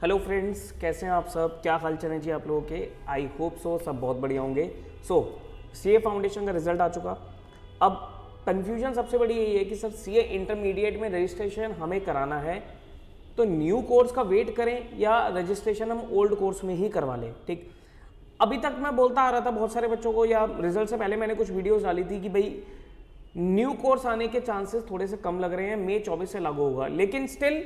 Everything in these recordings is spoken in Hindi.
हेलो फ्रेंड्स, कैसे हैं आप सब? क्या हाल चाल है जी आप लोगों के? आई होप सो सब बहुत बढ़िया होंगे। सो सीए फाउंडेशन का रिजल्ट आ चुका। अब कन्फ्यूजन सबसे बड़ी यही है कि सर सीए इंटरमीडिएट में रजिस्ट्रेशन हमें कराना है तो न्यू कोर्स का वेट करें या रजिस्ट्रेशन हम ओल्ड कोर्स में ही करवा लें। ठीक, अभी तक मैं बोलता आ रहा था बहुत सारे बच्चों को, या रिजल्ट से पहले मैंने कुछ वीडियोस डाली थी कि भाई न्यू कोर्स आने के चांसेस थोड़े से कम लग रहे हैं, मई 24 से लागू होगा। लेकिन स्टिल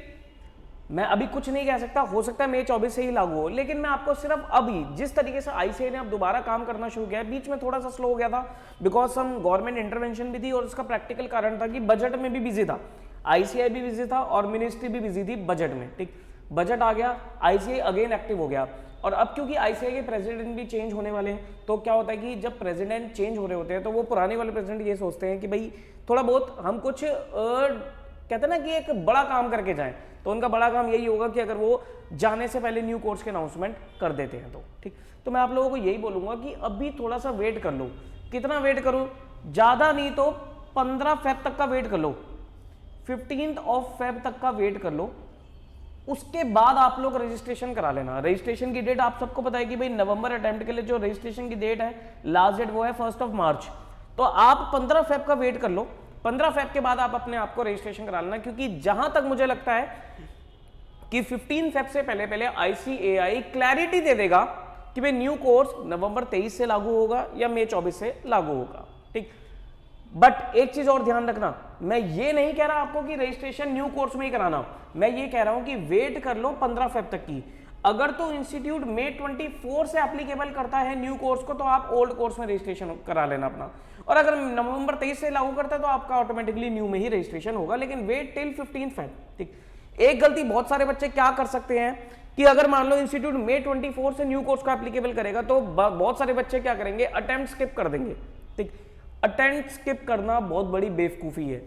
मैं अभी कुछ नहीं कह सकता, हो सकता है मई 24 से ही लागू हो। लेकिन मैं आपको सिर्फ अभी जिस तरीके से आईसीएआई ने अब दोबारा काम करना शुरू किया है, बीच में थोड़ा सा स्लो हो गया था बिकॉज सम गवर्नमेंट इंटरवेंशन भी थी और उसका प्रैक्टिकल कारण था कि बजट में भी बिजी था, आईसीएआई भी बिजी था और मिनिस्ट्री भी बिजी थी बजट में। ठीक, बजट आ गया, आईसीएआई अगेन एक्टिव हो गया। और अब क्योंकि आईसीएआई के प्रेसिडेंट भी चेंज होने वाले हैं, तो क्या होता है कि जब प्रेसिडेंट चेंज हो रहे होते हैं तो वो पुराने वाले प्रेसिडेंट ये सोचते हैं कि भाई थोड़ा बहुत हम कुछ कहते हैं ना कि एक बड़ा काम करके जाएं। तो उनका बड़ा काम यही होगा कि अगर वो जाने से पहले न्यू कोर्स के अनाउंसमेंट कर देते हैं तो ठीक। तो मैं आप लोगों को यही बोलूंगा कि अभी थोड़ा सा वेट कर लो। कितना वेट करूं? ज्यादा नहीं तो 15 फेब तक का वेट कर लो, 15 फेब तक का वेट कर लो। उसके बाद आप लोग रजिस्ट्रेशन करा लेना। रजिस्ट्रेशन की डेट आप सबको पता है कि भाई नवंबर अटेम्प्ट के लिए जो रजिस्ट्रेशन की डेट है, लास्ट डेट वो है 1 मार्च। तो आप 15 फेब का वेट कर लो। 15 फेब के बाद आप अपने आप को रजिस्ट्रेशन करा लेना, क्योंकि जहां तक मुझे लगता है कि 15 फेब से पहले पहले आईसीएआई क्लैरिटी दे देगा कि भाई न्यू कोर्स नवंबर 23 से लागू होगा या मई 24 से लागू होगा। ठीक, बट एक चीज और ध्यान रखना, मैं ये नहीं कह रहा आपको कि रजिस्ट्रेशन न्यू कोर्स में ही कराना, मैं ये कह रहा हूं कि वेट कर लो 15 फेब तक की। अगर तो इंस्टीट्यूट मई 24 से एप्लीकेबल करता है न्यू कोर्स को, तो आप ओल्ड कोर्स में रजिस्ट्रेशन करा लेना अपना। और अगर नवंबर 23 से लागू करता है तो आपका ऑटोमेटिकली न्यू में ही रजिस्ट्रेशन होगा, लेकिन वेट टिल 15 फेब। ठीक, एक गलती बहुत सारे बच्चे क्या कर सकते हैं कि अगर मान लो इंस्टीट्यूट मई 24 से न्यू कोर्स को एप्लीकेबल करेगा तो बहुत सारे बच्चे क्या करेंगे, अटेम्प्ट स्किप कर देंगे। ठीक, अटेम्प्ट स्किप करना बहुत बड़ी बेवकूफी है,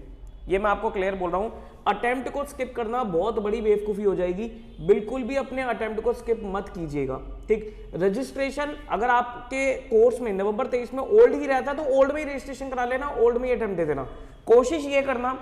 ये मैं आपको क्लियर बोल रहा हूं। अटेम्प्ट को स्किप करना बहुत बड़ी बेवकूफी हो जाएगी। बिल्कुल भी अपने अटेम्प्ट को स्किप मत कीजिएगा। ठीक, रजिस्ट्रेशन अगर आपके कोर्स में नवंबर 23 में ओल्ड ही रहता है तो ओल्ड में ही रजिस्ट्रेशन करा लेना, ओल्ड में ही अटेम्प्ट दे देना। कोशिश ये करना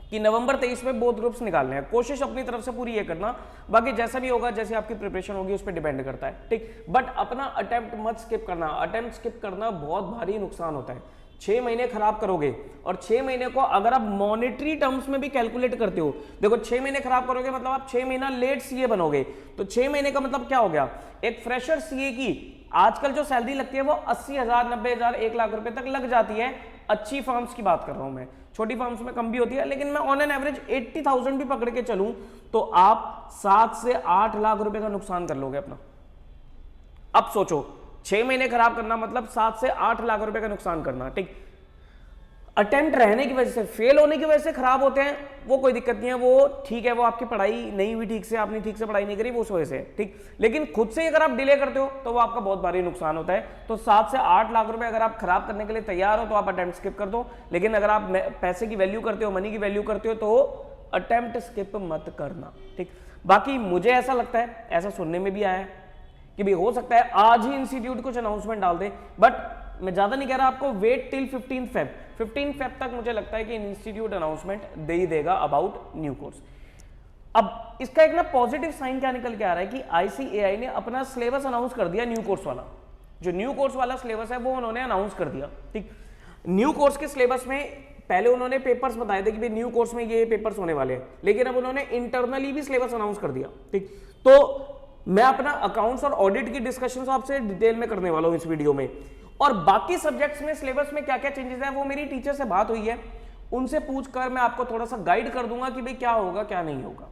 कि नवंबर 23 में बोथ ग्रुप्स निकालने हैं, कोशिश अपनी तरफ से पूरी ये करना। बाकी जैसा भी होगा, जैसे आपकी प्रिपरेशन होगी उस पर डिपेंड करता है। ठीक, बट अपना अटेम्प्ट मत स्किप करना। अटेम्प्ट स्किप करना बहुत भारी नुकसान होता है। 6 महीने खराब करोगे, और 6 महीने को अगर आप मॉनेटरी टर्म्स में भी कैलकुलेट करते हो, देखो 6 महीने खराब करोगे मतलब आप 6 महीना लेट सीए बनोगे। तो 6 महीने का मतलब क्या हो गया, एक फ्रेशर सीए की आजकल जो सैलरी लगती है वो 80,000, 90,000, 1 लाख रुपए तक लग जाती है। अच्छी फर्म्स की बात कर रहा हूं मैं, छोटी फर्म्स में कम भी होती है, लेकिन मैं ऑन एन एवरेज 80,000 भी पकड़ के चलूं तो आप 7 से 8 लाख रुपए का नुकसान कर लोगे अपना। अब सोचो, 6 महीने खराब करना मतलब 7 से 8 लाख रुपए का नुकसान करना। ठीक, अटेम्प्ट रहने की वजह से, फेल होने की वजह से खराब होते हैं, वो कोई दिक्कत नहीं है, वो ठीक है, वो आपकी पढ़ाई नहीं हुई ठीक से, आपने ठीक से पढ़ाई नहीं करी, वो उस वजह से। ठीक, लेकिन खुद से अगर आप डिले करते हो तो वो आपका बहुत भारी नुकसान होता है। तो 7 से 8 लाख रुपए अगर आप खराब करने के लिए तैयार हो तो आप अटेम्प्ट स्किप कर दो। लेकिन अगर आप पैसे की वैल्यू करते हो, मनी की वैल्यू करते हो, तो अटेम्प्ट स्किप मत करना। ठीक, बाकी मुझे ऐसा लगता है, ऐसा सुनने में भी आया है कि भी हो सकता है आज ही इंस्टीट्यूट कुछ अनाउंसमेंट डाल दे, बट मैं ज्यादा नहीं कह रहा आपको, वेट टिल 15 फेब। 15 फेब तक मुझे लगता है कि इंस्टीट्यूट अनाउंसमेंट दे ही देगा अबाउट न्यू कोर्स। अब इसका एक ना पॉजिटिव साइन क्या निकल के आ रहा है कि आईसीएआई ने अपना सिलेबस अनाउंस कर दिया। न्यू कोर्स वाला, जो न्यू कोर्स वाला सिलेबस है वो उन्होंने अनाउंस कर दिया। ठीक, न्यू कोर्स के सिलेबस में पहले उन्होंने पेपर्स बताए थे कि भाई न्यू कोर्स में ये पेपर्स होने वाले हैं, लेकिन अब उन्होंने इंटरनली भी सिलेबस अनाउंस कर दिया। ठीक, तो मैं अपना अकाउंट्स और ऑडिट की डिस्कशन आपसे डिटेल में करने वाला हूं इस वीडियो में, और बाकी सब्जेक्ट्स में सिलेबस में क्या क्या चेंजेस है वो मेरी टीचर से बात हुई है, उनसे पूछकर मैं आपको थोड़ा सा गाइड कर दूंगा कि भाई क्या होगा क्या नहीं होगा।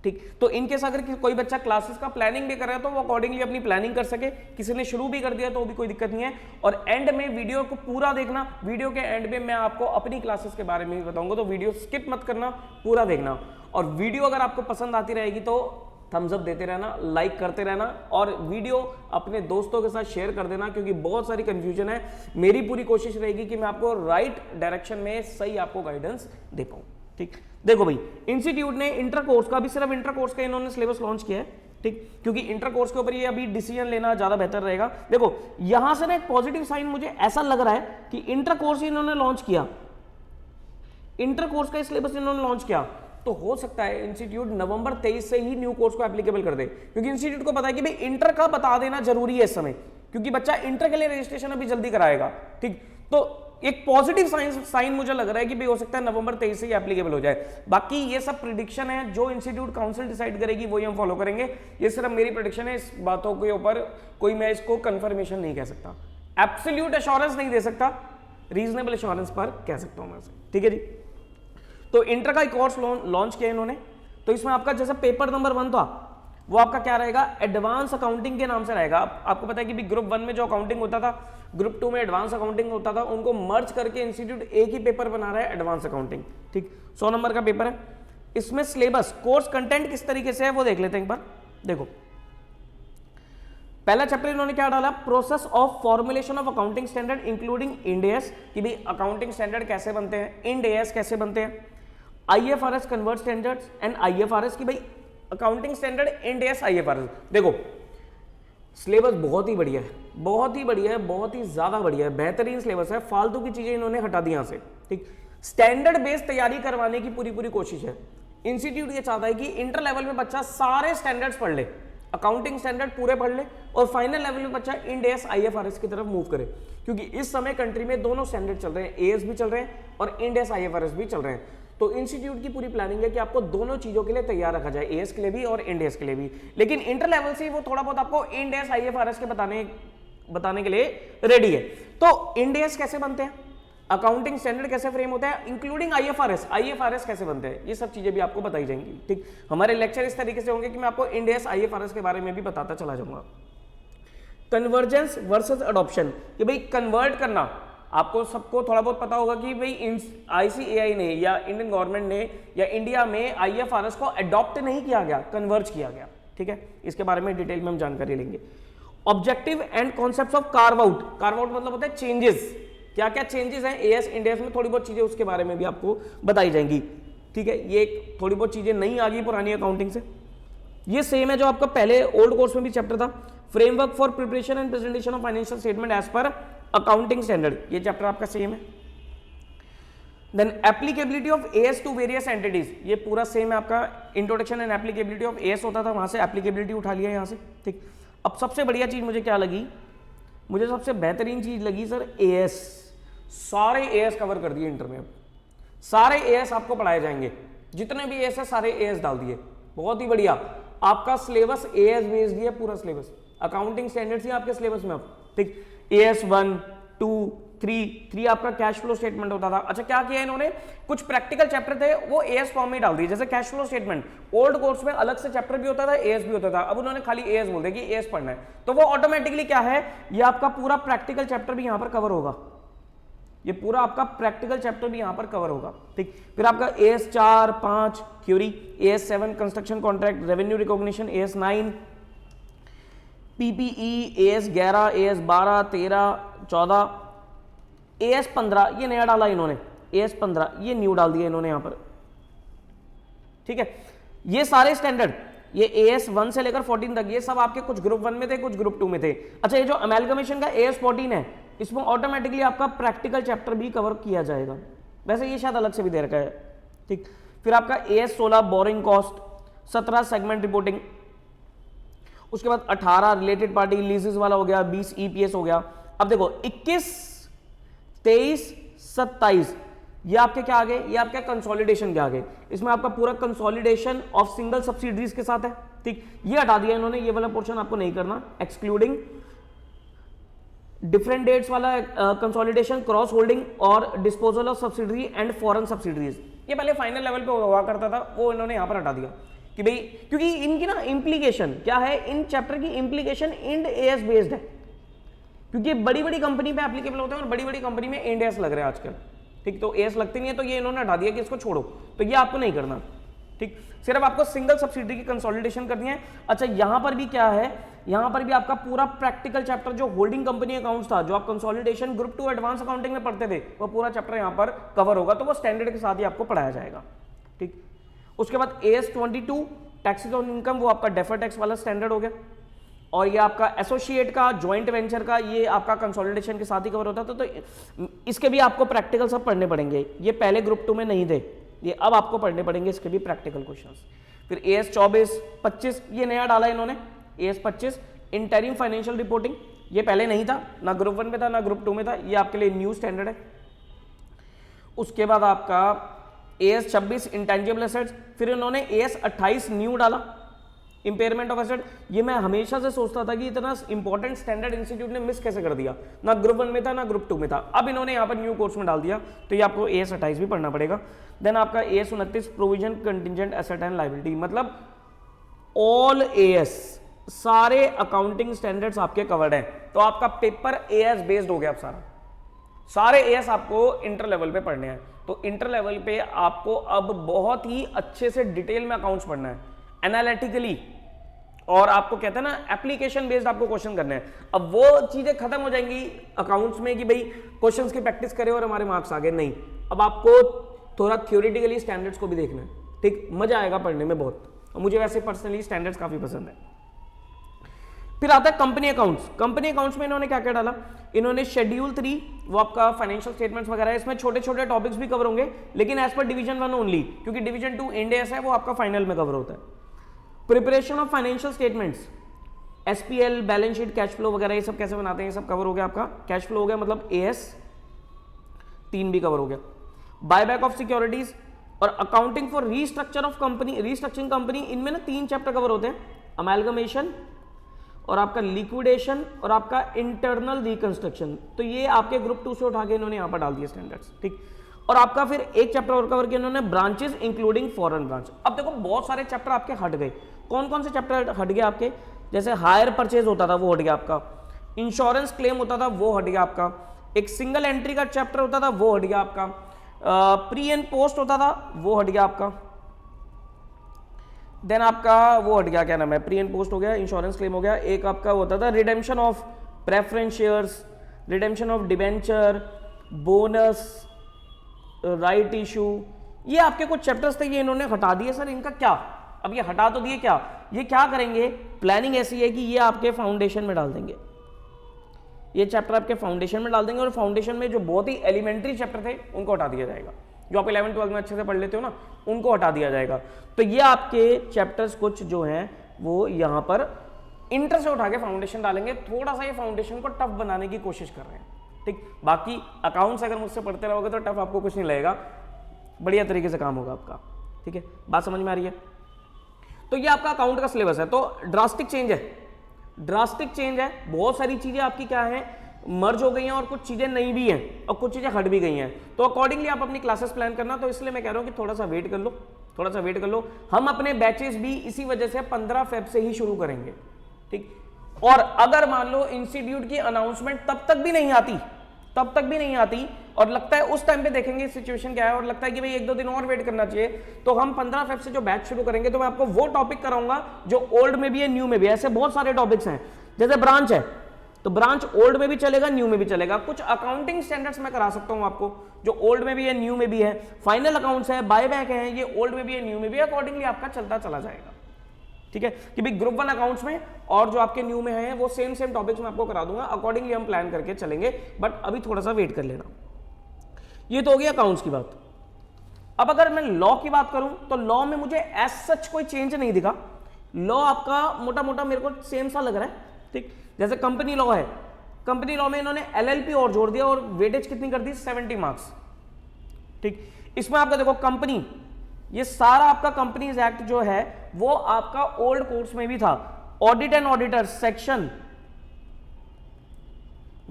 ठीक, तो इनकेस अगर कोई बच्चा क्लासेस का प्लानिंग भी कर रहा है तो वो अकॉर्डिंगली अपनी प्लानिंग कर सके, किसी ने शुरू भी कर दिया तो भी कोई दिक्कत नहीं है। और एंड में वीडियो को पूरा देखना, वीडियो के एंड में मैं आपको अपनी क्लासेस के बारे में भी बताऊंगा, तो वीडियो स्किप मत करना, पूरा देखना। और वीडियो अगर आपको पसंद आती रहेगी तो थम्स अप देते रहना, लाइक करते रहना, और वीडियो अपने दोस्तों के साथ शेयर कर देना, क्योंकि बहुत सारी कंफ्यूजन है। मेरी पूरी कोशिश रहेगी कि मैं आपको राइट डायरेक्शन में सही आपको गाइडेंस दे पाऊं। ठीक, देखो भाई, इंस्टीट्यूट ने इंटर कोर्स का, अभी सिर्फ इंटर कोर्स का इन्होंने सिलेबस लॉन्च किया है। ठीक, क्योंकि इंटर कोर्स के ऊपर ये अभी डिसीजन लेना ज्यादा बेहतर रहेगा। देखो यहां से ना एक पॉजिटिव साइन मुझे ऐसा लग रहा है कि इंटर कोर्स इन्होंने लॉन्च किया, इंटर कोर्स का सिलेबस इन्होंने लॉन्च किया, तो हो सकता है इंस्टीट्यूट नवंबर 23 से ही न्यू कोर्स को एप्लीकेबल कर दे, क्योंकि इंस्टीट्यूट को पता है कि भाई इंटर का बता देना जरूरी है इस समय, क्योंकि बच्चा इंटर के लिए रजिस्ट्रेशन अभी जल्दी कराएगा। ठीक, तो एक पॉजिटिव साइन मुझे लग रहा है कि भाई हो सकता है नवंबर 23 से ही एप्लीकेबल हो जाए। बाकी ये सब प्रिडिक्शन है, जो इंस्टीट्यूट काउंसिल डिसाइड करेगी वही हम फॉलो करेंगे। ये सिर्फ मेरी प्रिडिक्शन है, इस बातों के ऊपर कोई मैं इसको कंफर्मेशन नहीं कह सकता, एब्सोल्यूट एश्योरेंस नहीं दे सकता, रीजनेबल एश्योरेंस पर कह सकता हूं मैं से। ठीक है जी, तो इंटर का एक कोर्स लॉन्च किया इन्होंने। तो इसमें आपका जैसे पेपर नंबर 1 था वो आपका क्या रहेगा, एडवांस अकाउंटिंग के नाम से रहेगा। आपको पता है कि भी ग्रुप 1 में जो अकाउंटिंग होता था, ग्रुप 2 में एडवांस अकाउंटिंग होता था, उनको मर्ज करके इंस्टीट्यूट एक ही पेपर बना रहा है, एडवांस अकाउंटिंग। ठीक, 100 नंबर का पेपर है। इसमें सिलेबस, कोर्स कंटेंट किस तरीके से है वो देख लेते हैं एक बार। देखो, पहला चैप्टर इन्होंने क्या डाला, process of formulation of accounting standard including Ind AS, कि भाई अकाउंटिंग स्टैंडर्ड कैसे बनते हैं, इंड एएस कैसे बनते हैं, IFRS convert standards and IFRS, की भाई accounting standard, Ind AS, IFRS. देखो सिलेबस बहुत ही बढ़िया है, बहुत ही बढ़िया है, बहुत ही ज्यादा बढ़िया है, बेहतरीन सिलेबस है। फालतू की चीजें इन्होंने हटा दी यहां से। ठीक, स्टैंडर्ड बेस्ड तैयारी करवाने की पूरी कोशिश है। इंस्टीट्यूट ये चाहता है कि इंटर लेवल में बच्चा सारे स्टैंडर्ड्स पढ़ ले, अकाउंटिंग स्टैंडर्ड पूरे पढ़ ले, और फाइनल लेवल में बच्चा इंड एएस आईएफआरएस की तरफ मूव करे, क्योंकि इस समय कंट्री में दोनों स्टैंडर्ड चल रहे हैं, एएस भी चल रहे हैं और इंड एएस आईएफआरएस भी चल रहे हैं। तो इंस्टीट्यूट की पूरी प्लानिंग है कि आपको दोनों चीजों के लिए तैयार रखा जाए, एएस के लिए भी और इंड एएस के लिए भी। लेकिन इंटर लेवल से वो थोड़ा बहुत आपको इंड एएस आईएफआरएस के बताने के लिए रेडी है। तो इंड एएस कैसे बनते हैं, अकाउंटिंग स्टैंडर्ड कैसे फ्रेम होता है, इंक्लूडिंग आईएफआरएस कैसे बनते हैं, ये सब चीजें भी आपको बताई जाएंगी। ठीक, हमारे लेक्चर इस तरीके से होंगे कि मैं आपको इंड एएस आईएफआरएस के बारे में भी बताता चला जाऊंगा। कन्वर्जेंस वर्सेस अडॉप्शन, कि भाई कन्वर्ट करना, आपको सबको थोड़ा बहुत पता होगा कि भाई आईसीएआई ने या इंडियन गवर्नमेंट ने या इंडिया में आईएफआरएस को अडॉप्ट नहीं किया गया, कन्वर्ज किया गया। ठीक है, इसके बारे में डिटेल में हम जानकारी लेंगे। Objective and concepts of carve out, carve out मतलब होता है चेंजेस, क्या क्या चेंजेस हैं एएस इंड एएस में, थोड़ी बहुत चीजें उसके बारे में भी आपको बताई जाएंगी। ठीक है, ये थोड़ी बहुत चीजें नई आ गई पुरानी अकाउंटिंग से। ये सेम है जो आपका पहले ओल्ड कोर्स में भी चैप्टर था, framework for preparation and presentation of financial statement as per accounting standard, ये चैप्टर आपका सेम है। Then applicability of AS to various entities, ये पूरा सेम है आपका, introduction and applicability of AS होता था, वहां से एप्लीकेबिलिटी उठा लिया यहां से। ठीक, अब सबसे बढ़िया चीज मुझे क्या लगी, मुझे सबसे बेहतरीन चीज लगी सर एएस, सारे एएस कवर कर दिए इंटर में, अब सारे एएस आपको पढ़ाए जाएंगे, जितने भी एएस है सारे एएस डाल दिए, बहुत ही बढ़िया। आपका सिलेबस एएस बेस्ड है, पूरा सिलेबस अकाउंटिंग स्टैंडर्ड्स ही आपके सिलेबस में अब। ठीक, एएस 1, 2, 3 आपका कैश फ्लो स्टेटमेंट होता था। अच्छा, क्या किया इन्होंने, कुछ प्रैक्टिकल चैप्टर थे वो एएस फॉर्म में डाल दिए, जैसे cash flow statement old course में अलग से चैप्टर भी होता था, एएस भी होता था, अब उन्होंने खाली एएस बोल दिया कि एएस पढ़ना है, तो वो ऑटोमेटिकली क्या है, ये आपका पूरा प्रैक्टिकल चैप्टर भी यहां पर कवर होगा, ये पूरा आपका प्रैक्टिकल चैप्टर भी यहां पर कवर होगा। ठीक, फिर आपका as 4, 5 theory, as 7 construction contract, revenue recognition, as 9 PPE, as 11, as 12, 13, 14, as 15 ये नया डाला इन्होंने, एएस 15 ये न्यू डाल दिया इन्होंने यहां पर। ठीक है, ये सारे स्टैंडर्ड, ये एएस 1 से लेकर 14 तक, ये सब आपके कुछ ग्रुप 1 में थे, कुछ ग्रुप 2 में थे। अच्छा, ये जो अमेलगमेशन का एएस 14 है, इसमें ऑटोमेटिकली आपका प्रैक्टिकल चैप्टर भी कवर किया जाएगा, वैसे ये शायद अलग से भी दे रखा है। ठीक, फिर आपका as 16 borrowing cost, 17 segment reporting, उसके बाद 18 रिलेटेड पार्टी लीजेस वाला हो गया, 20 ईपीएस हो गया। अब देखो 21, 23, 27 ये आपके क्या आ गए, ये आपके कंसोलिडेशन के आ गए, इसमें आपका पूरा कंसोलिडेशन ऑफ सिंगल सब्सिडरीज के साथ है। ठीक, ये हटा दिया इन्होंने, ये वाला पोर्शन आपको नहीं करना, एक्सक्लूडिंग डिफरेंट डेट्स वाला कंसोलिडेशन, क्रॉस होल्डिंग और disposal of subsidiary and foreign subsidiaries, ये पहले फाइनल लेवल पे हुआ करता था, वो इन्होंने यहां पर हटा दिया कि भाई, क्योंकि इनकी ना इंप्लीकेशन क्या है, इन चैप्टर की इंप्लीकेशन इंड एएस बेस्ड है, क्योंकि बड़ी बड़ी कंपनी पे एप्लीकेबल होते हैं और बड़ी बड़ी कंपनी में इंड एएस लग रहा है आजकल। ठीक, तो एएस लगती नहीं है, तो ये इन्होंने हटा दिया कि इसको छोड़ो, तो ये आपको नहीं करना। ठीक, सिर्फ आपको सिंगल सब्सिडी की कंसोलिडेशन करनी है। अच्छा, यहां पर भी क्या है, यहां पर भी आपका पूरा प्रैक्टिकल चैप्टर जो होल्डिंग कंपनी अकाउंट्स था, जो आप कंसोलिडेशन ग्रुप 2 एडवांस अकाउंटिंग में पढ़ते थे, वो पूरा चैप्टर यहां पर कवर होगा, तो वो स्टैंडर्ड के साथ ही आपको पढ़ाया जाएगा। ठीक, उसके बाद एएस 22 टैक्सेस ऑन इनकम, वो आपका डेफर टैक्स वाला स्टैंडर्ड हो गया, और ये आपका एसोसिएट का, ज्वाइंट वेंचर का, ये आपका कंसोलिडेशन के साथ ही कवर होता था, तो इसके भी आपको प्रैक्टिकल सब पढ़ने पड़ेंगे, ये पहले ग्रुप 2 में नहीं थे। ये अब आपको पढ़ने पड़ेंगे, इसके भी प्रैक्टिकल क्वेश्चंस। फिर AS 24, 25 ये नया डाला इन्होंने, AS 25 इंटरिम फाइनेंशियल रिपोर्टिंग, ये पहले नहीं था, ना ग्रुप 1 में था ना ग्रुप 2 में था, ये आपके लिए न्यू स्टैंडर्ड है। उसके बाद आपका AS 26 इंटेंजिबल एसेट्स, फिर इन्होंने AS 28 न्यू डाला, इंपेयरमेंट ऑफ एसेट। ये मैं हमेशा से सोचता था कि इतना इंपॉर्टेंट स्टैंडर्ड इंस्टीट्यूट ने मिस कैसे कर दिया, ना ग्रुप 1 में था ना ग्रुप 2 में था, अब इन्होंने यहाँ पर न्यू कोर्स में डाल दिया, तो ये आपको AS 28 भी पढ़ना पड़ेगा। देन आपका AS 29 provision contingent asset and liability, मतलब ऑल AS सारे अकाउंटिंग स्टैंडर्ड्स आपके कवर्ड हैं, तो आपका पेपर AS बेस्ड हो गया। अब सारे AS आपको इंटर लेवल पे पढ़ने हैं, तो इंटर लेवल पे आपको अब बहुत ही अच्छे से डिटेल में अकाउंट्स पढ़ना है, एनालिटिकली, और आपको कहते हैं ना एप्लीकेशन बेस्ड आपको क्वेश्चन करने हैं। अब वो चीजें खत्म हो जाएंगी अकाउंट्स में कि भाई क्वेश्चंस की प्रैक्टिस करें और हमारे मार्क्स आगे, नहीं, अब आपको थोड़ा थ्योरेटिकली स्टैंडर्ड्स को भी देखना है, ठीक, मजा आएगा पढ़ने में बहुत, और मुझे वैसे पर्सनली स्टैंडर्ड्स काफी पसंद है। फिर आता है कंपनी अकाउंट्स। कंपनी अकाउंट्स में इन्होंने क्या क्या डाला, इन्होंने शेड्यूल 3, वो आपका फाइनेंशियल स्टेटमेंट्स वगैरह है, इसमें छोटे छोटे टॉपिक्स भी कवर होंगे, लेकिन एज पर डिवीजन 1 ओनली, क्योंकि डिवीजन 2 इंड एस है, वो आपका फाइनल में कवर होता है। Preparation of financial statements, SPL, balance sheet, cash flow वगैरह, ये सब कैसे बनाते हैं, ये सब कवर हो गया आपका। कैश फ्लो हो गया, मतलब AS 3 भी कवर हो गया। बायबैक ऑफ सिक्योरिटीज और accounting for restructure of company, restructuring company, इनमें ना 3 चैप्टर कवर होते हैं, अमेलगमेशन और आपका लिक्विडेशन और आपका इंटरनल रिकंस्ट्रक्शन, तो ये आपके ग्रुप 2 से उठा के इन्होंने यहाँ पर डाल दिए स्टैंडर्ड्स, ठीक। और आपका फिर एक चैप्टर और कवर किया इन्होंने, ब्रांचेस इंक्लूडिंग फॉरेन ब्रांच। अब देखो बहुत सारे चैप्टर आपके हट गए, कौन कौन से चैप्टर हट गए आपके, जैसे हायर परचेज होता था वो हट गया आपका, इंश्योरेंस क्लेम होता था वो हट गया आपका, एक सिंगल एंट्री का चैप्टर होता था वो हट गया आपका, प्री एंड पोस्ट होता था वो हट गया आपका, देन आपका वो हट गया, क्या नाम है, प्री एंड पोस्ट हो गया, इंश्योरेंस क्लेम हो गया, एक आपका होता था redemption of preference shares, redemption of debenture, bonus, right issue, ये आपके कुछ चैप्टर्स थे, ये इन्होंने हटा दिए। सर इनका क्या, अब ये हटा तो दिए, क्या ये क्या करेंगे, प्लानिंग ऐसी है कि ये आपके फाउंडेशन में डाल देंगे, ये चैप्टर आपके फाउंडेशन में डाल देंगे, और फाउंडेशन में जो बहुत ही एलिमेंट्री चैप्टर थे उनको हटा दिया जाएगा, जो आप 11th 12th में अच्छे से पढ़ लेते हो ना, उनको हटा दिया जाएगा। तो ये आपके चैप्टर्स कुछ जो हैं वो यहाँ पर इंटर से उठा के फाउंडेशन डालेंगे, थोड़ा सा ये फाउंडेशन को टफ बनाने की कोशिश कर रहे हैं, ठीक। बाकी अकाउंट्स अगर मुझसे पढ़ते रहोगे तो टफ आपको कुछ नहीं लगेगा, बढ़िया तरीके से काम होगा आपका, ठीक है, बात समझ में आ रही है। तो ये आपका अकाउंट का सिलेबस है, तो ड्रास्टिक चेंज है, ड्रास्टिक चेंज है, बहुत सारी चीजें आपकी क्या है, मर्ज हो गई हैं, और कुछ चीजें नई भी हैं और कुछ चीजें हट भी गई हैं, तो अकॉर्डिंगली आप अपनी क्लासेस प्लान करना। तो इसलिए मैं कह रहा हूं कि थोड़ा सा वेट कर लो, थोड़ा सा वेट कर लो। हम अपने बैचेस भी इसी वजह से 15 फेब से ही शुरू करेंगे, ठीक। और अगर मान लो इंस्टीट्यूट की अनाउंसमेंट तब तक भी नहीं आती और लगता है उस टाइम पे देखेंगे सिचुएशन क्या है, और लगता है कि भाई 1-2 दिन और वेट करना चाहिए, तो हम 15 फेब से जो बैच शुरू करेंगे, तो मैं आपको वो टॉपिक कराऊंगा जो ओल्ड में भी है, न्यू में भी है। ऐसे बहुत सारे टॉपिक्स हैं, जैसे ब्रांच है, तो ब्रांच ओल्ड में भी चलेगा, न्यू में भी चलेगा। कुछ अकाउंटिंग स्टैंडर्ड्स मैं करा सकता हूं आपको, जो ओल्ड में भी है, न्यू में भी है। फाइनल अकाउंट्स है, बायबैक है, ये ओल्ड में भी है, न्यू में भी है, अकॉर्डिंगली आपका चलता चला जाएगा, ठीक है। कि भाई ग्रुप 1 अकाउंट्स में और जो आपके न्यू में है वो सेम टॉपिक्स में आपको करा दूंगा, अकॉर्डिंगली हम प्लान करके चलेंगे, बट अभी थोड़ा सा वेट कर लेना। ये तो हो गया अकाउंट्स की बात। अब अगर मैं लॉ की बात करूं तो लॉ में मुझे एज सच कोई चेंज नहीं दिखा, लॉ आपका मोटा मोटा मेरे को सेम सा लग रहा है, ठीक। जैसे कंपनी लॉ है, कंपनी लॉ में इन्होंने LLP और जोड़ दिया, और वेटेज कितनी कर दी, 70 मार्क्स, ठीक। इसमें आपका देखो कंपनी, ये सारा आपका कंपनीज एक्ट जो है वो आपका ओल्ड कोर्स में भी था। ऑडिट एंड ऑडिटर सेक्शन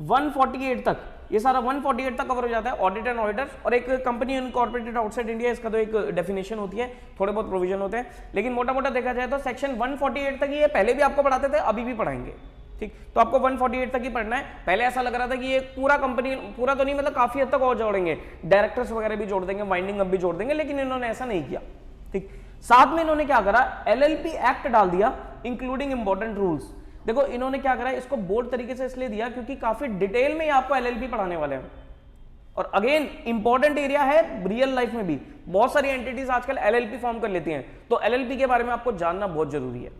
148 तक, ये सारा 148 तक कवर हो जाता है, ऑडिट एंड ऑडिटर्स। और एक कंपनी इनकॉर्पोरेटेड आउटसाइड इंडिया, इसका तो एक डेफिनेशन होती है, थोड़े बहुत प्रोविजन होते हैं, लेकिन मोटा मोटा देखा जाए तो सेक्शन 148 तक ये पहले भी आपको पढ़ाते थे, अभी भी पढ़ाएंगे, ठीक। तो आपको 148 तक ही पढ़ना है। पहले ऐसा लग रहा था कि ये पूरा कंपनी, पूरा तो नहीं मतलब काफी हद तक और जोड़ेंगे, डायरेक्टर्स वगैरह भी जोड़ देंगे, वाइंडिंग अप भी जोड़ देंगे, लेकिन इन्होंने ऐसा नहीं किया, ठीक। साथ में इन्होंने क्या करा, LLP एक्ट डाल दिया, इंक्लूडिंग इंपॉर्टेंट रूल्स। देखो इन्होंने क्या करा, इसको बोर्ड तरीके से इसलिए दिया क्योंकि काफी डिटेल में आपको LLP पढ़ाने वाले हैं, और अगेन इंपॉर्टेंट एरिया है रियल लाइफ में भी। बहुत सारी एंटिटीज आजकल LLP फॉर्म कर लेती हैं, तो LLP के बारे में आपको जानना बहुत जरूरी है,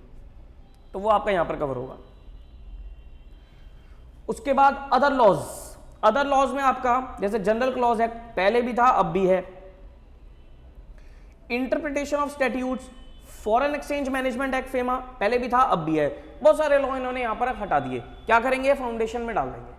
तो वो आपका यहां पर कवर होगा। उसके बाद अदर लॉज, अदर लॉज में आपका जैसे जनरल क्लॉज एक्ट पहले भी था अब भी है, interpretation of statutes, foreign exchange management act FEMA, पहले भी था अब भी है, बहुत सारे लॉ इन्होंने यहाँ पर हटा दिए। क्या करेंगे, फाउंडेशन में डाल देंगे,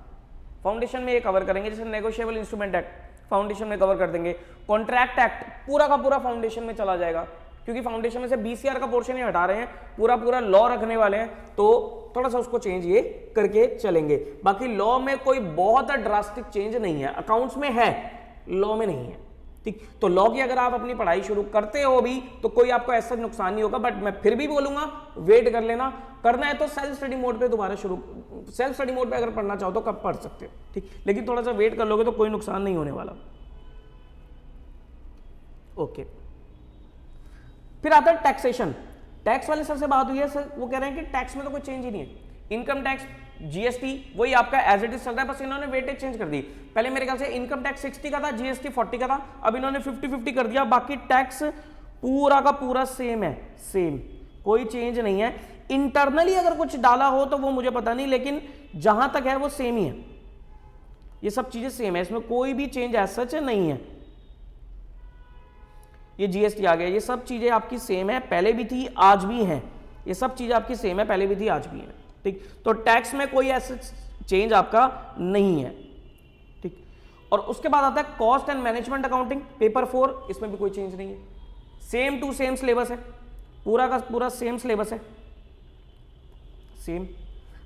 फाउंडेशन में ये कवर करेंगे। जैसे नेगोशिएबल इंस्ट्रूमेंट एक्ट फाउंडेशन में कवर कर देंगे, कॉन्ट्रैक्ट एक्ट पूरा का पूरा फाउंडेशन में चला जाएगा, क्योंकि फाउंडेशन में से बीसीआर का पोर्शन ही हटा रहे हैं, पूरा पूरा लॉ रखने वाले हैं, तो थोड़ा सा उसको चेंज ये करके चलेंगे। बाकी लॉ में कोई बहुत ड्रास्टिक चेंज नहीं है, अकाउंट्स में है, लॉ में नहीं है, ठीक। तो लॉ की अगर आप अपनी पढ़ाई शुरू करते हो भी तो कोई आपको ऐसा नुकसान नहीं होगा, बट मैं फिर भी बोलूंगा वेट कर लेना, करना है तो सेल्फ स्टडी मोड पे दोबारा शुरू, सेल्फ स्टडी मोड पे अगर पढ़ना चाहो तो कब पढ़ सकते हो, ठीक, लेकिन थोड़ा सा वेट कर लोगे तो कोई नुकसान नहीं होने वाला। ओके, फिर आता है टैक्सेशन। टैक्स वाले सर से बात हुई है, सर वो कह रहे हैं कि टैक्स में तो कोई चेंज ही नहीं है, इनकम टैक्स जीएसटी वही आपका एज इट इज चल रहा है, बस इन्होंने वेटेज चेंज कर दी। पहले मेरे ख्याल से इनकम टैक्स 60 का था, जीएसटी 40 का था, अब इन्होंने 50-50 कर दिया, बाकी टैक्स पूरा का पूरा सेम है, सेम, कोई चेंज नहीं है। इंटरनली अगर कुछ डाला हो तो वो मुझे पता नहीं, लेकिन जहां तक है वो सेम ही है, ये सब चीजें सेम है, इसमें कोई भी चेंज एज सच नहीं है। ये जीएसटी आ गया, ये सब चीजें आपकी सेम है, पहले भी थी आज भी हैं, ये सब चीजें आपकी सेम है, पहले भी थी आज भी है, ठीक। तो टैक्स में कोई ऐसा चेंज आपका नहीं है, ठीक। और उसके बाद आता है cost and management accounting paper 4, इसमें भी कोई चेंज नहीं है, सेम टू सेम सिलेबस है, पूरा का पूरा सेम सिलेबस है, सेम।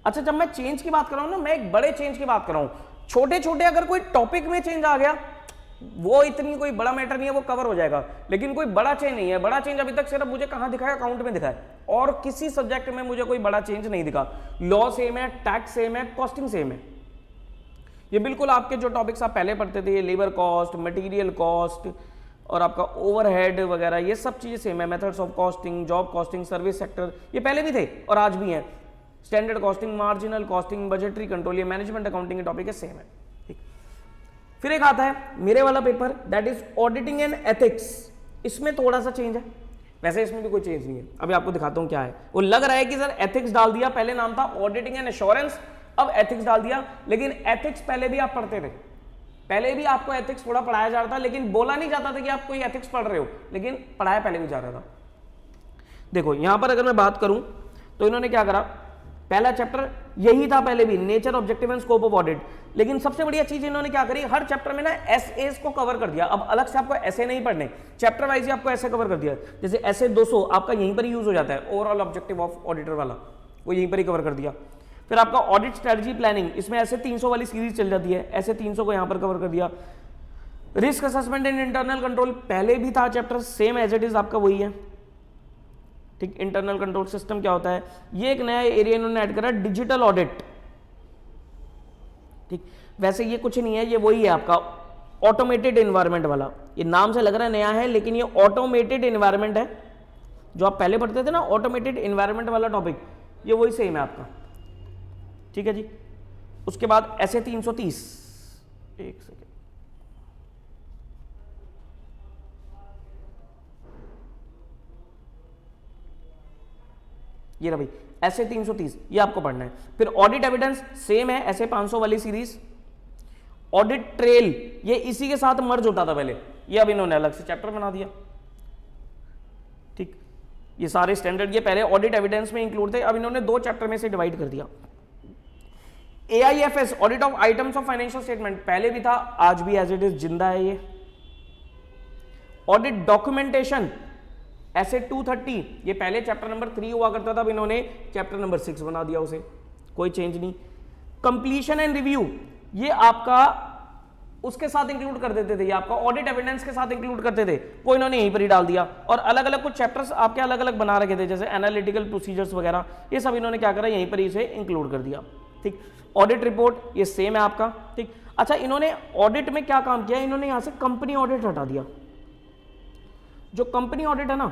अच्छा, जब मैं चेंज की बात कर रहा हूं ना, मैं एक बड़े चेंज की बात कर रहा हूं, छोटे छोटे अगर कोई टॉपिक में चेंज आ गया वो इतनी कोई बड़ा मैटर नहीं है, वो कवर हो जाएगा, लेकिन कोई बड़ा चेंज नहीं है। बड़ा चेंज अभी तक सिर्फ मुझे कहां दिखा है, अकाउंट में दिखा है, और किसी सब्जेक्ट में मुझे कोई बड़ा चेंज नहीं दिखा। लॉ सेम है, टैक्स सेम है, कॉस्टिंग सेम है, ये बिल्कुल आपके जो टॉपिक्स आप पहले पढ़ते थे, लेबर कॉस्ट, मटेरियल कॉस्ट और आपका ओवरहेड वगैरह, ये सब चीजें सेम है। Methods of costing, job costing, service sector, ये पहले भी थे और आज भी हैं। Standard costing, marginal costing, budgetary control, ये मैनेजमेंट अकाउंटिंग के टॉपिक है, सेम है, ठीक। फिर एक आता है मेरे वाला paper, that is auditing and ethics, इसमें थोड़ा सा चेंज है, वैसे इसमें भी कोई चेंज नहीं है। अभी आपको दिखाता हूं क्या है। वो लग रहा है कि सर एथिक्स डाल दिया, पहले नाम था ऑडिटिंग एंड एश्योरेंस, अब एथिक्स डाल दिया, लेकिन एथिक्स पहले भी आप पढ़ते थे, पहले भी आपको एथिक्स थोड़ा पढ़ाया जा रहा था, लेकिन बोला नहीं जाता था कि आप कोई एथिक्स पढ़ रहे हो, लेकिन पढ़ाया पहले भी जा रहा था। देखो यहां पर अगर मैं बात करूं तो इन्होंने क्या करा, पहला चैप्टर यही था पहले भी, nature, objective and scope of audit, लेकिन सबसे बढ़िया चीज इन्होंने क्या करी, हर चैप्टर में ना एसएस को कवर कर दिया। अब अलग से आपको ऐसे नहीं पढ़ने, चैप्टर वाइज ही आपको ऐसे कवर कर दिया। जैसे ऐसे 200 आपका यहीं पर ही यूज हो जाता है, ओवरऑल ऑब्जेक्टिव ऑफ ऑडिटर वाला, वो यहीं पर ही कवर कर दिया। फिर आपका ऑडिट स्ट्रेटजी प्लानिंग, इसमें ऐसे 300 वाली सीरीज चल जाती है, ऐसे 300 को यहां पर कवर कर दिया। Risk assessment and internal control पहले भी था chapter, same as it is आपका वही है, ठीक। इंटरनल कंट्रोल सिस्टम क्या होता है, ये एक नया एरिया इन्होंने ऐड करा, डिजिटल ऑडिट, ठीक। वैसे ये कुछ नहीं है, ये वही है आपका ऑटोमेटेड एनवायरनमेंट वाला, ये नाम से लग रहा है नया है, लेकिन ये ऑटोमेटेड एनवायरनमेंट है, जो आप पहले पढ़ते थे ना ऑटोमेटेड एनवायरनमेंट वाला टॉपिक, ये वही सेम है आपका, ठीक है जी। उसके बाद ऐसे 330, एक सेकेंड, ये रहा भाई, ऐसे 330 ये आपको पढ़ना है। फिर ऑडिट एविडेंस सेम है, ऐसे 500 वाली सीरीज। ऑडिट ट्रेल ये इसी के साथ मर्ज होता था पहले, ये अब इन्होंने अलग से चैप्टर बना दिया, ठीक। ये सारे स्टैंडर्ड ये पहले ऑडिट एविडेंस में इंक्लूड थे, अब इन्होंने 2 चैप्टर में से डिवाइड कर दिया। AIFS audit of items of financial statement पहले भी था, आज भी एज इट इज जिंदा है ये। ऑडिट डॉक्यूमेंटेशन ऐसे 230, ये पहले चैप्टर नंबर 3 हुआ करता था, अब इन्होंने चैप्टर नंबर 6 बना दिया उसे, कोई चेंज नहीं। कंप्लीशन एंड रिव्यू ये आपका उसके साथ इंक्लूड कर देते थे, ये आपका ऑडिट एविडेंस के साथ इंक्लूड करते थे, वो इन्होंने यहीं पर ही डाल दिया। और अलग अलग कुछ चैप्टर्स आपके अलग अलग बना रखे थे, जैसे एनालिटिकल प्रोसीजर्स वगैरह, ये सब इन्होंने क्या करा, यहीं पर ही इसे इंक्लूड कर दिया, ठीक। ऑडिट रिपोर्ट ये सेम है आपका, ठीक। अच्छा, इन्होंने ऑडिट में क्या काम किया, इन्होंने यहां से कंपनी ऑडिट हटा दिया, जो कंपनी ऑडिट है ना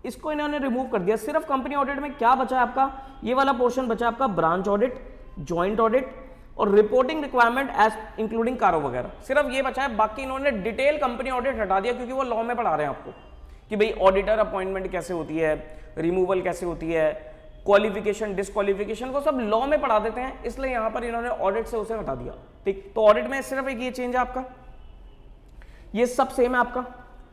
इसको इन्होंने रिमूव कर दिया। सिर्फ कंपनी ऑडिट में क्या बचा है आपका, ये वाला पोर्शन बचा आपका, ब्रांच ऑडिट, जॉइंट ऑडिट और रिपोर्टिंग रिक्वायरमेंट एज इंक्लूडिंग कारो वगैरह, सिर्फ ये बचा है। बाकी इन्होंने डिटेल कंपनी ऑडिट हटा दिया, क्योंकि वो लॉ में पढ़ा रहे हैं आपको कि भाई ऑडिटर अपॉइंटमेंट कैसे होती है, रिमूवल कैसे होती है, क्वालिफिकेशन, डिसक्वालिफिकेशन, वो सब लॉ में पढ़ा देते हैं, इसलिए यहां पर इन्होंने ऑडिट से उसे हटा दिया, ठीक। तो ऑडिट में सिर्फ एक ये चेंज है आपका, ये सब सेम है आपका,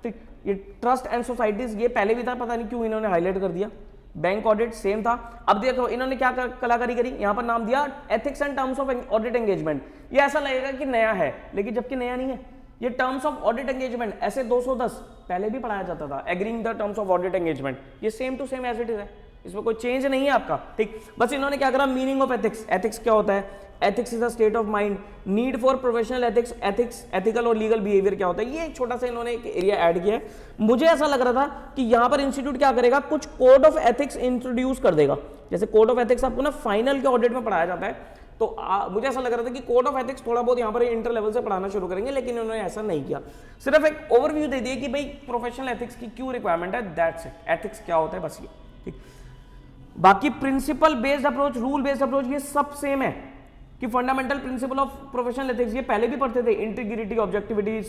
ठीक, ये ट्रस्ट एंड सोसाइटीज ये पहले भी था, पता नहीं क्यों इन्होंने हाईलाइट कर दिया। बैंक ऑडिट सेम था। अब देखो इन्होंने क्या कलाकारी करी, यहां पर नाम दिया ethics and terms of audit engagement. ये ऐसा लगेगा कि नया है, लेकिन जबकि नया नहीं है। ये टर्म्स ऑफ ऑडिट एंगेजमेंट ऐसे 210 पहले भी पढ़ाया जाता था, agreeing the terms of audit engagement, ये same to same as it is है, इसमें कोई चेंज नहीं है आपका। ठीक, बस इन्होंने क्या करा, मीनिंग ऑफ एथिक्स, एथिक्स क्या होता है, ethics is a state of mind, need for professional ethics, ethics ethical और लीगल बिहेवियर क्या होता है, ये एक छोटा सा इन्होंने एक एरिया ऐड किया है। मुझे ऐसा लग रहा था कि यहाँ पर इंस्टीट्यूट क्या करेगा, कुछ कोड ऑफ एथिक्स इंट्रोड्यूस कर देगा। जैसे कोड ऑफ एथिक्स आपको ना फाइनल के ऑडिट में पढ़ाया जाता है, तो मुझे ऐसा लग रहा था कि कोड ऑफ एथिक्स थोड़ा बहुत यहाँ पर इंटर लेवल से पढ़ाना शुरू करेंगे, लेकिन उन्होंने ऐसा नहीं किया। सिर्फ एक ओवरव्यू दे दिया कि भाई प्रोफेशनल एथिक्स की क्यों रिक्वायरमेंट है, दैट्स इट, एथिक्स क्या होता है बस ये। ठीक, बाकी principle based approach, rule based approach ये सब सेम है कि fundamental principle of professional ethics ये पहले भी पढ़ते थे, integrity, objectivity,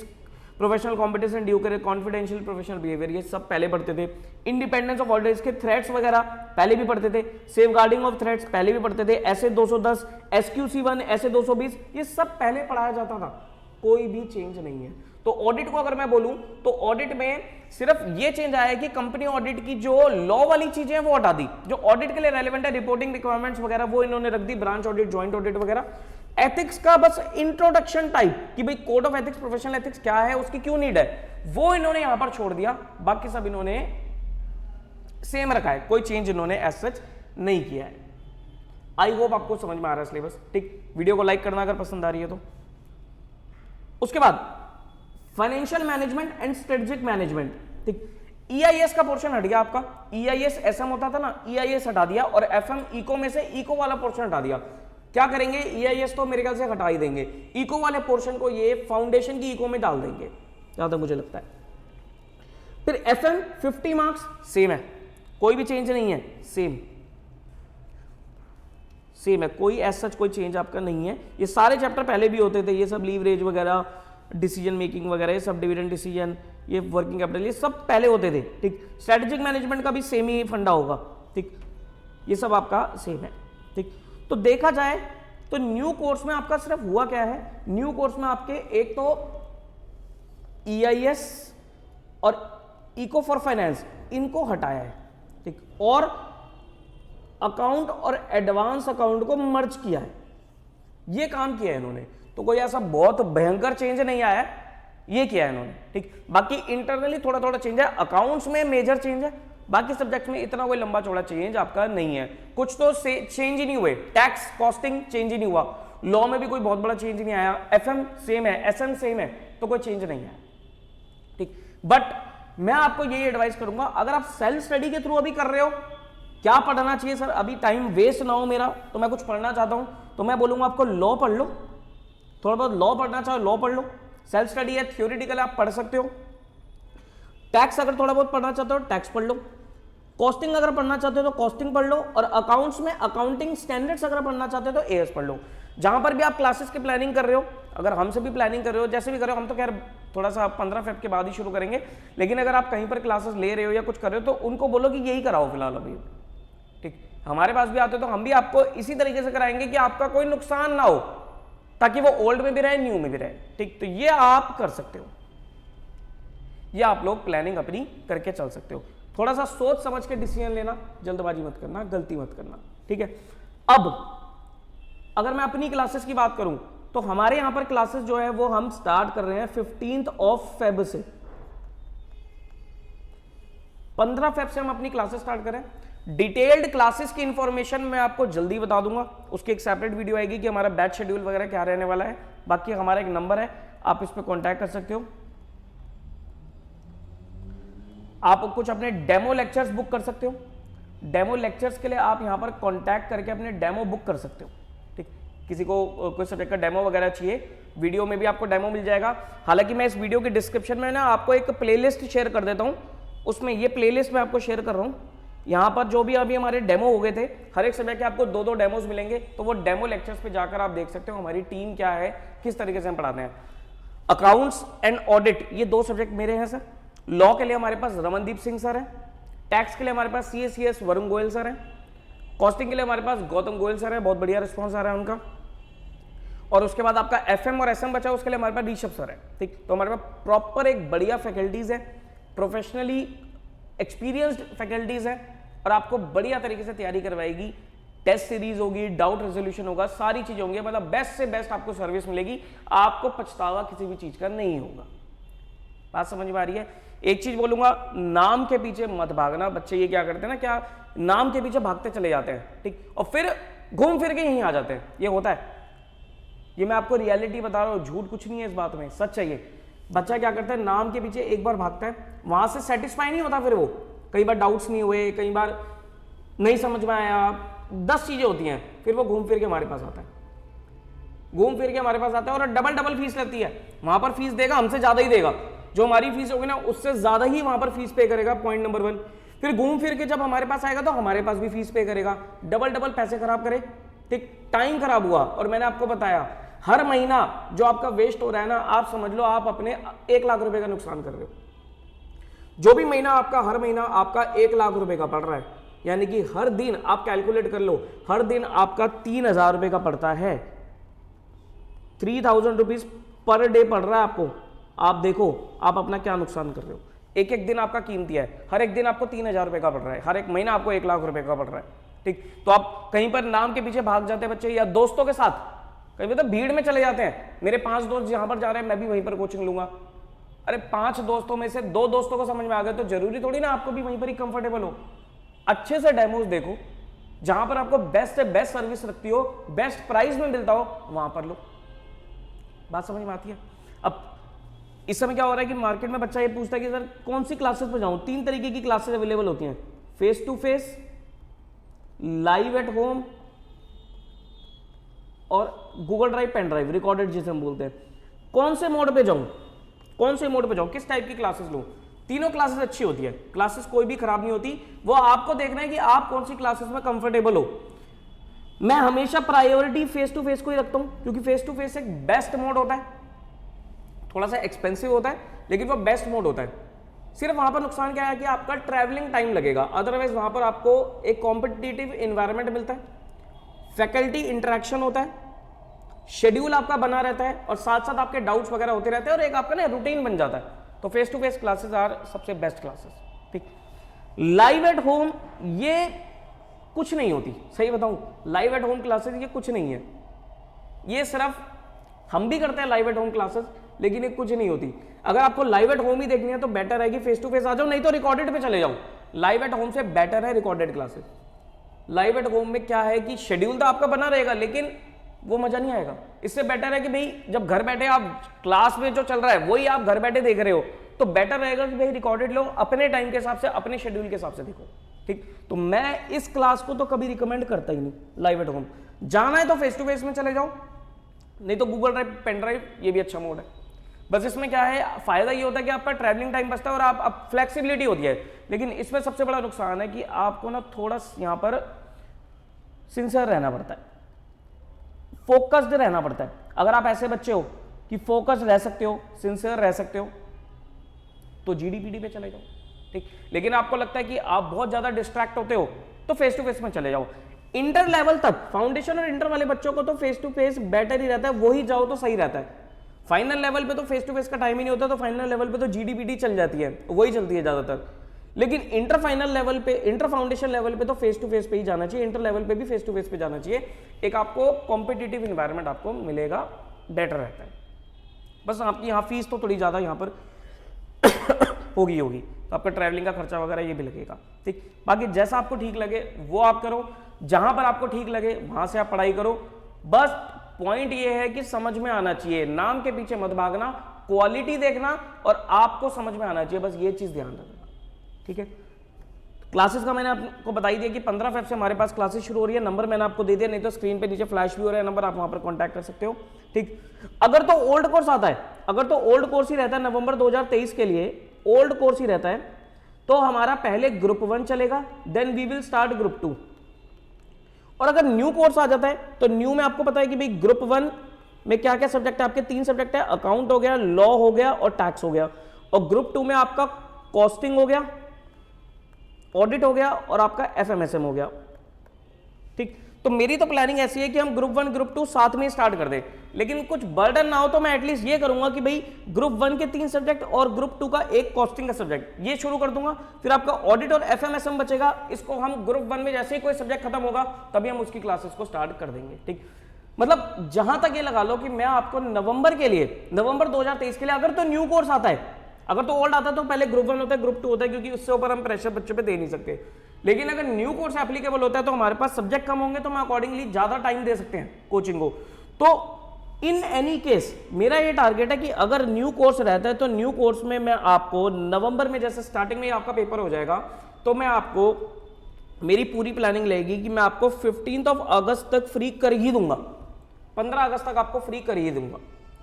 professional competition, due करे, कॉन्फिडेंशियल प्रोफेशनल बिहेवियर, ये सब पहले पढ़ते थे। इंडिपेंडेंस ऑफ ऑर्डर, इसके थ्रेट्स वगैरह पहले भी पढ़ते थे, सेफगार्डिंग ऑफ थ्रेट्स पहले भी पढ़ते थे, ऐसे 210, SQC1, ऐसे 220, ये सब पहले पढ़ाया जाता था, कोई भी चेंज नहीं है। तो ऑडिट को अगर मैं बोलूं तो ऑडिट में सिर्फ ये चेंज आया है कि कंपनी ऑडिट की जो लॉ वाली चीजें हैं वो हटा दी, जो ऑडिट के लिए रेलेवेंट है, रिपोर्टिंग रिक्वायरमेंट्स वगैरह वो इन्होंने रख दी, ब्रांच ऑडिट, जॉइंट ऑडिट वगैरह। एथिक्स का बस इंट्रोडक्शन टाइप कि भाई code of ethics, professional ethics क्या है, उसकी क्यों नीड है, वो इन्होंने यहां पर छोड़ दिया, बाकी सब इन्होंने सेम रखा है, कोई चेंज इन्होंने एज सच नहीं किया है। आई होप आपको समझ में आ रहा है सिलेबस। ठीक, वीडियो को लाइक करना अगर पसंद आ रही है तो। उसके बाद financial management and strategic management. ठीक, EIS का पोर्शन हट गया आपका, EIS SM होता था ना, EIS हटा दिया, और FM इको में से इको वाला पोर्शन हटा दिया। क्या करेंगे, EIS तो मेरे ख्याल से हटा ही देंगे, इको वाले पोर्शन को ये फाउंडेशन की इको में डाल देंगे, जहां तक मुझे लगता है। फिर FM 50 मार्क्स सेम है, कोई भी चेंज नहीं है, सेम है, कोई एज सच कोई चेंज आपका नहीं है। ये सारे चैप्टर पहले भी होते थे, ये सब लीवरेज वगैरह, डिसीजन मेकिंग वगैरह, ये सब डिविडेंड डिसीजन, ये वर्किंग कैपिटल, ये सब पहले होते थे। ठीक, स्ट्रेटेजिक मैनेजमेंट का भी सेम ही फंडा होगा। ठीक, ये सब आपका सेम है। ठीक, तो देखा जाए तो न्यू कोर्स में आपका सिर्फ हुआ क्या है, न्यू कोर्स में आपके एक तो EIS और इको फॉर फाइनेंस इनको हटाया है। ठीक, और अकाउंट और एडवांस अकाउंट को मर्ज किया है, ये काम किया है इन्होंने। तो कोई ऐसा बहुत भयंकर चेंज नहीं आया है, ये किया है इन्होंने। ठीक, बाकी इंटरनली थोड़ा थोड़ा चेंज है, अकाउंट्स में मेजर चेंज है, बाकी सब्जेक्ट्स में इतना कोई लंबा चौड़ा चेंज आपका नहीं है। कुछ तो चेंज ही नहीं हुए, टैक्स कॉस्टिंग चेंज ही नहीं हुआ, लॉ में भी कोई बहुत बड़ा चेंज नहीं आया, FM सेम है, SM सेम है, तो कोई चेंज नहीं है। ठीक, बट मैं आपको यही एडवाइस करूंगा, अगर आप सेल्फ स्टडी के थ्रू अभी कर रहे हो, क्या पढ़ना चाहिए सर, अभी टाइम वेस्ट ना हो मेरा, तो मैं कुछ पढ़ना चाहता हूं, तो मैं बोलूंगा आपको लॉ पढ़ लो, थोड़ा बहुत लॉ पढ़ना चाहो लॉ पढ़ लो, सेल्फ स्टडी है, थ्योरेटिकल आप पढ़ सकते हो। टैक्स अगर थोड़ा बहुत पढ़ना चाहते हो टैक्स पढ़ लो, कॉस्टिंग अगर पढ़ना चाहते हो तो कॉस्टिंग पढ़ लो, और अकाउंट्स में अकाउंटिंग स्टैंडर्ड्स अगर पढ़ना चाहते हो तो AS पढ़ लो। जहां पर भी आप क्लासेस की प्लानिंग कर रहे हो, अगर हमसे भी प्लानिंग कर रहे हो, जैसे भी कर रहे हो, हम तो खैर थोड़ा सा 15 फेब के बाद ही शुरू करेंगे, लेकिन अगर आप कहीं पर क्लासेस ले रहे हो या कुछ कर रहे हो तो उनको बोलो कि यही कराओ फिलहाल अभी। ठीक, हमारे पास भी आते हो तो हम भी आपको इसी तरीके से कराएंगे कि आपका कोई नुकसान ना हो, ताकि वो ओल्ड में भी रहे, न्यू में भी रहे। ठीक, तो ये आप कर सकते हो, ये आप लोग प्लानिंग अपनी करके चल सकते हो। थोड़ा सा सोच समझ के डिसीजन लेना, जल्दबाजी मत करना, गलती मत करना। ठीक है, अब अगर मैं अपनी क्लासेस की बात करूं तो हमारे यहां पर क्लासेस जो है वो हम स्टार्ट कर रहे हैं 15 फेब से, 15 फेब से हम अपनी क्लासेस स्टार्ट करें। डिटेल्ड क्लासेस की इंफॉर्मेशन मैं आपको जल्दी बता दूंगा, उसकी एक सेपरेट वीडियो आएगी कि हमारा बैच शेड्यूल वगैरह क्या रहने वाला है। बाकी हमारा एक नंबर है, आप इस पर कॉन्टैक्ट कर सकते हो। आप कुछ अपने डेमो लेक्चर्स बुक कर सकते हो, डेमो लेक्चर्स के लिए आप यहां पर कॉन्टैक्ट करके अपने डेमो बुक कर सकते हो। ठीक, किसी को कोई सब्जेक्ट का डेमो वगैरह चाहिए, वीडियो में भी आपको डेमो मिल जाएगा। हालांकि मैं इस वीडियो के डिस्क्रिप्शन में ना आपको एक प्लेलिस्ट शेयर कर देता हूं, उसमें ये प्लेलिस्ट मैं आपको शेयर कर रहा हूं। यहाँ पर जो भी अभी हमारे डेमो हो गए थे, हर एक सब्जेक्ट के आपको 2-2 डेमोज मिलेंगे, तो वो डेमो लेक्चर्स पे जाकर आप देख सकते हो हमारी टीम क्या है, किस तरीके से हम पढ़ाते हैं। अकाउंट्स एंड ऑडिट ये 2 सब्जेक्ट मेरे हैं सर। लॉ के लिए हमारे पास रमनदीप सिंह सर है, टैक्स के लिए हमारे पास CACS वरुण गोयल सर है, कॉस्टिंग के लिए हमारे पास गौतम गोयल सर है, बहुत बढ़िया रिस्पॉन्स आ रहा है उनका। और उसके बाद आपका FM और SM बचा, उसके लिए हमारे पास ऋषभ सर है। ठीक, तो हमारे पास प्रॉपर एक बढ़िया फैकल्टीज है, प्रोफेशनली एक्सपीरियंस्ड फैकल्टीज हैं और आपको बढ़िया तरीके से तैयारी करवाएगी। टेस्ट सीरीज होगी, डाउट रेजोल्यूशन होगा, सारी चीजें होंगी, मतलब बेस्ट से बेस्ट आपको सर्विस मिलेगी, आपको पछतावा किसी भी चीज का नहीं होगा। बात समझ में आ रही है? एक चीज बोलूंगा, नाम के पीछे मत भागना। बच्चे ये क्या करते हैं ना, क्या नाम के पीछे भागते चले जाते हैं, ठीक, और फिर घूम फिर के यहीं आ जाते हैं। ये होता है, ये मैं आपको रियलिटी बता रहा हूं, झूठ कुछ नहीं है इस बात में, सच है ये। बच्चा क्या करता है, नाम के पीछे एक बार भागता है, वहां से सेटिस्फाई नहीं होता, फिर वो कई बार डाउट्स नहीं हुए, कई बार नहीं समझ में आया, 10 चीजें होती हैं, फिर वो घूम फिर के हमारे पास आता है, घूम फिर के हमारे पास आता है और डबल फीस लगती है। वहां पर फीस देगा, हमसे ज्यादा ही देगा, जो हमारी फीस होगी ना उससे ज्यादा ही वहां पर फीस पे करेगा, पॉइंट नंबर 1। फिर घूम फिर के जब हमारे पास आएगा तो हमारे पास भी फीस पे करेगा, डबल पैसे खराब करे, ठीक, टाइम खराब हुआ। और मैंने आपको बताया, हर महीना जो आपका वेस्ट हो रहा है ना, आप समझ लो आप अपने 1 लाख रुपए का नुकसान कर रहे हो। जो भी महीना आपका, हर महीना आपका 1 लाख रुपए का पड़ रहा है, यानी कि हर दिन आप कैलकुलेट कर लो, हर दिन आपका 3000 रुपए का पड़ता है, 3000 रुपीज पर डे पड़ रहा है आपको। आप देखो आप अपना क्या नुकसान कर रहे हो। एक एक दिन आपका कीमती है, हर एक दिन आपको 3000 रुपए का पड़ रहा है, हर एक महीना आपको 1 लाख रुपए का पड़ रहा है, ठीक। तो आप कहीं पर नाम के पीछे भाग जाते हैं बच्चे, या दोस्तों के साथ कहीं मतलब भीड़ में चले जाते हैं। मेरे 5 दोस्त जहां पर जा रहे हैं, मैं भी वहीं पर कोचिंग लूंगा। अरे 5 दोस्तों में से 2 दोस्तों को समझ में आ गए तो जरूरी थोड़ी ना आपको भी वहीं पर ही कंफर्टेबल हो। अच्छे से डेमोज देखो, जहां पर आपको बेस्ट से बेस्ट सर्विस रखती हो, बेस्ट प्राइस में मिलता हो, वहां पर लो। बात समझ में आती है? अब इस समय क्या हो रहा है कि मार्केट में बच्चा ये पूछता है कि सर कौन सी क्लासेस पे जाऊं। 3 तरीके की क्लासेस अवेलेबल होती हैं, face to face, live at home और Google drive, pen drive, recorded जिसे हम बोलते हैं। कौन से मोड पे जाऊं, कौन से मोड पे जाऊं, किस टाइप की क्लासेस लूं? तीनों क्लासेस अच्छी होती है, क्लासेस कोई भी खराब नहीं होती, वो आपको देखना है कि आप कौन सी क्लासेस में कंफर्टेबल हो। मैं हमेशा प्रायोरिटी फेस टू फेस को ही रखता हूं, क्योंकि फेस टू फेस एक बेस्ट मोड होता है, थोड़ा सा एक्सपेंसिव होता है लेकिन वो बेस्ट मोड होता है। सिर्फ वहां पर नुकसान क्या है कि आपका ट्रैवलिंग टाइम लगेगा, अदरवाइज वहां पर आपको एक कॉम्पिटिटिव एनवायरनमेंट मिलता है, फैकल्टी इंटरेक्शन होता है, शेड्यूल आपका बना रहता है और साथ साथ आपके डाउट्स वगैरह होते रहते हैं और एक आपका ना रूटीन बन जाता है। तो face to face classes are सबसे बेस्ट क्लासेस, ठीक। लाइव एट होम ये कुछ नहीं होती, सही बताऊं, लाइव एट होम क्लासेस ये कुछ नहीं है, ये सिर्फ हम भी करते हैं लाइव एट होम क्लासेस, लेकिन ये कुछ नहीं होती। अगर आपको लाइव एट होम ही देखनी है तो बेटर है कि फेस टू फेस आ जाओ, नहीं तो रिकॉर्डेड पे चले जाओ। लाइव एट होम से बेटर है recorded classes. Live at home में क्या है कि शेड्यूल तो आपका बना रहेगा लेकिन वो मजा नहीं आएगा। इससे बेटर है कि भाई जब घर बैठे आप क्लास में जो चल रहा है वही आप घर बैठे देख रहे हो, तो बेटर रहेगा कि भाई रिकॉर्डेड लो, अपने टाइम के हिसाब से, अपने शेड्यूल के हिसाब से देखो, ठीक। तो मैं इस क्लास को तो कभी रिकमेंड करता ही नहीं लाइव एट होम। जाना है तो फेस टू फेस में चले जाओ, नहीं तो गूगल ड्राइव, पेन ड्राइव, ये भी अच्छा मोड है। बस इसमें क्या है, फायदा ये होता है कि आपका ट्रैवलिंग टाइम बचता है और आप फ्लेक्सिबिलिटी होती है। लेकिन इसमें सबसे बड़ा नुकसान है कि आपको ना थोड़ा यहाँ पर सिंसियर रहना पड़ता है, फोकस्ड रहना पड़ता है। अगर आप ऐसे बच्चे हो कि फोकस्ड रह सकते हो, सिंसियर रह सकते हो, तो जीडीपीडी पे चले जाओ, ठीक। लेकिन आपको लगता है कि आप बहुत ज्यादा डिस्ट्रैक्ट होते हो तो फेस टू फेस में चले जाओ। इंटर लेवल तक, फाउंडेशन और इंटर वाले बच्चों को तो फेस टू फेस बेटर ही रहता है, वही जाओ तो सही रहता है। फाइनल लेवल पे तो फेस टू फेस का टाइम ही नहीं होता, तो फाइनल लेवल पे तो जीडीपीडी चल जाती है, वही चलती है ज्यादातर। लेकिन इंटर फाइनल लेवल पे, इंटर फाउंडेशन लेवल पे तो फेस टू फेस पे ही जाना चाहिए, इंटर लेवल पे भी फेस टू फेस पे जाना चाहिए। एक आपको कॉम्पिटिटिव इन्वायरमेंट आपको मिलेगा, बेटर रहता है। बस आपकी यहाँ फीस तो थोड़ी ज्यादा यहाँ पर होगी, तो आपका ट्रैवलिंग का खर्चा वगैरह ये भी लगेगा, ठीक। बाकी जैसा आपको ठीक लगे वो आप करो, जहां पर आपको ठीक लगे वहां से आप पढ़ाई करो। बस पॉइंट ये है कि समझ में आना चाहिए, नाम के पीछे मत भागना, क्वालिटी देखना और आपको समझ में आना चाहिए, बस ये चीज ध्यान रखना, ठीक है। क्लासेस का मैंने आपको बताई दिया कि 15 फेब से हमारे पास क्लासेस शुरू हो रही है। नंबर मैंने आपको दे दिया, नहीं तो स्क्रीन पे नीचे फ्लैश भी हो रहा है नंबर, आप वहां पर कांटेक्ट कर सकते हो, ठीक। अगर तो ओल्ड कोर्स आता है, अगर तो ओल्ड कोर्स ही रहता है नवंबर 2023 के लिए, ओल्ड कोर्स ही रहता है, तो हमारा पहले ग्रुप 1 चलेगा, then we will start group 2। और अगर न्यू कोर्स आ जाता है तो न्यू में आपको पता है कि भाई ग्रुप 1 में क्या क्या सब्जेक्ट है, आपके 3 सब्जेक्ट है, अकाउंट हो गया, लॉ हो गया और टैक्स हो गया। और ग्रुप 2 में आपका कॉस्टिंग हो गया, ऑडिट हो गया और आपका एफएमएसएम हो गया। ठीक। तो मेरी तो प्लानिंग ऐसी है कि हम ग्रुप 1 ग्रुप 2 साथ में स्टार्ट कर दें, लेकिन कुछ बर्डन ना हो तो मैं एटलीस्ट ये करूंगा कि भाई ग्रुप 1 के 3 सब्जेक्ट और ग्रुप 2 का एक कॉस्टिंग का सब्जेक्ट ये शुरू कर दूंगा। फिर आपका ऑडिट और एफएमएसएम बचेगा, इसको हम ग्रुप 1 में जैसे ही कोई सब्जेक्ट खत्म होगा तभी हम उसकी क्लासेस को स्टार्ट कर देंगे। ठीक, मतलब जहां तक ये लगा लो कि मैं आपको नवंबर के लिए, नवंबर 2023 के लिए अगर तो न्यू कोर्स आता है, अगर तो ओल्ड आता है तो पहले ग्रुप 1 होता है ग्रुप 2 होता है, क्योंकि उससे ऊपर हम प्रेशर बच्चों पे दे नहीं सकते। लेकिन अगर न्यू कोर्स एप्लीकेबल होता है तो हमारे पास सब्जेक्ट कम होंगे, तो हम अकॉर्डिंगली ज्यादा टाइम दे सकते हैं कोचिंग को। तो इन एनी केस मेरा ये टारगेट है कि अगर न्यू कोर्स रहता है तो न्यू कोर्स में मैं आपको नवंबर में, जैसे स्टार्टिंग में आपका पेपर हो जाएगा, तो मैं आपको, मेरी पूरी प्लानिंग रहेगी कि मैं आपको 15 अगस्त तक फ्री कर ही दूंगा, 15 अगस्त तक आपको फ्री कर ही दूंगा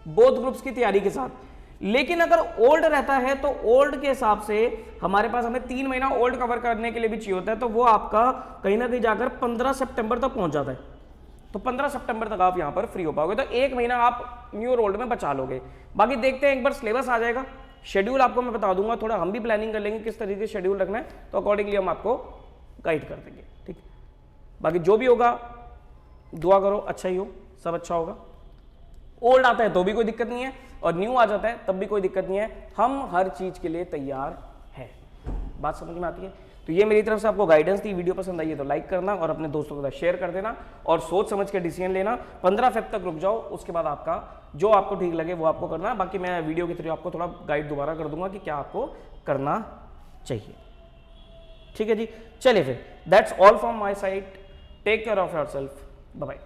बोथ ग्रुप्स की तैयारी के साथ। लेकिन अगर ओल्ड रहता है तो ओल्ड के हिसाब से हमारे पास, हमें 3 महीना ओल्ड कवर करने के लिए भी चाहिए होता है, तो वो आपका कहीं ना कहीं जाकर 15 सितंबर तक पहुंच जाता है। तो 15 सितंबर तक आप यहां पर फ्री हो पाओगे, तो 1 महीना आप न्यू और ओल्ड में बचा लोगे। बाकी देखते हैं, एक बार सिलेबस आ जाएगा, शेड्यूल आपको मैं बता दूंगा, थोड़ा हम भी प्लानिंग कर लेंगे किस तरीके से शेड्यूल रखना है, तो अकॉर्डिंगली हम आपको गाइड कर देंगे। ठीक, बाकी जो भी होगा दुआ करो अच्छा ही हो, सब अच्छा होगा। ओल्ड आता है तो भी कोई दिक्कत नहीं है, और न्यू आ जाता है तब भी कोई दिक्कत नहीं है, हम हर चीज के लिए तैयार हैं। बात समझ में आती है? तो ये मेरी तरफ से आपको गाइडेंस थी। वीडियो पसंद आई है तो लाइक करना और अपने दोस्तों के साथ शेयर कर देना, और सोच समझ के डिसीजन लेना। 15 फेब तक रुक जाओ, उसके बाद आपका जो आपको ठीक लगे वो आपको करना। बाकी मैं वीडियो के थ्रू आपको थोड़ा गाइड दोबारा कर दूंगा कि क्या आपको करना चाहिए। ठीक है जी, चलिए फिर, that's all from my side, take care of yourself, bye bye.